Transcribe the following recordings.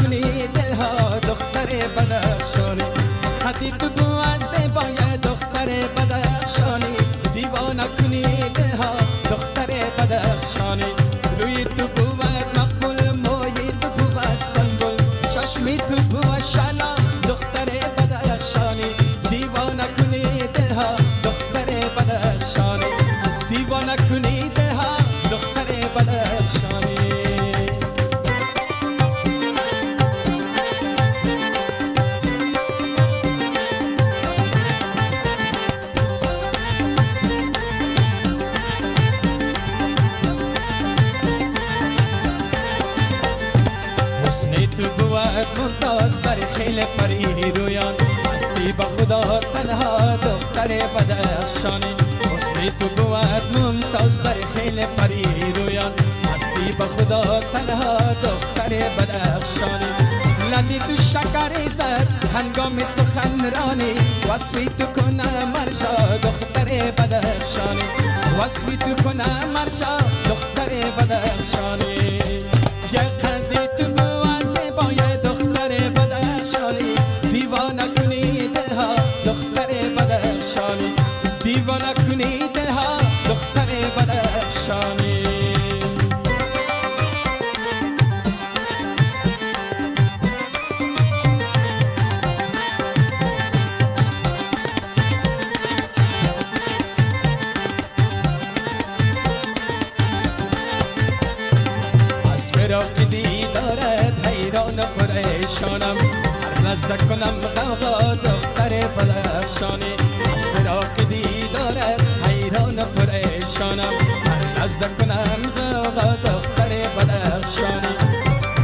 کنی دلها دختر بدخشانی خطی تو بو از زیبای دختر بدخشانی دیوانه کنی دلها دختر بدخشانی روی تو بود مقبول موی تو بود سنبول چشمی تو بود شلا دختر بدخشانی دیوانه کنی دلها دختر بدخشانی دیوانه کنی دلها دختر بدخشانی تو بود ممتاز در خیل پری رویان هستی با خدا تنها دختر بدخشانی حسنی تو بود ممتاز در خیل پری رویان هستی با خدا تنها دختر بدخشانی لندی تو شکری زد هنگام سخنرانی وصفی تو کنه مرشا دختر بدخشانی وصفی تو کنه مرشا دختر بدخشانی یه قدی تو زیبای دختر بدخشانی دیوانه کنی دلها دختر بدخشانی دیوانه کنی دلها دختر بدخشانی از فراق دیدارت حیران و پریشانم هر لحظه کنم غوغا دختر بدخشانی از فراق دیدارت حیران و پریشانم هر لحظه کنم غوغا دختر بدخشانی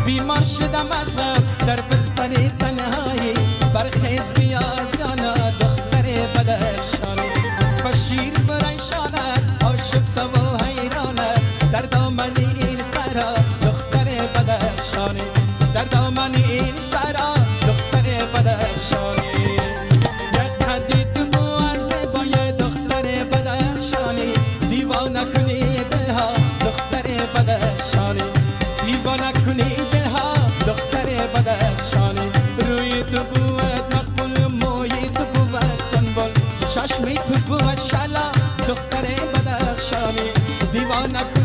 بیمار شدم از غم در بستر تنهایی برخیز بیا جانا دختر بدخشانی بشیر پریشانت آشفته و حیرانت در دامن این سرا دختر بدخشانی در دامن این سرا دختر بدخشانی یک قدی تو بو از زیبای دختر بدخشانی دیوانه کنی دلها دختر بدخشانی دیوانه کنی دلها دختر بدخشانی روی تو بود مقبول موی تو بود سنبول چشمی تو بود شلا دختر بدخشانی دیوانه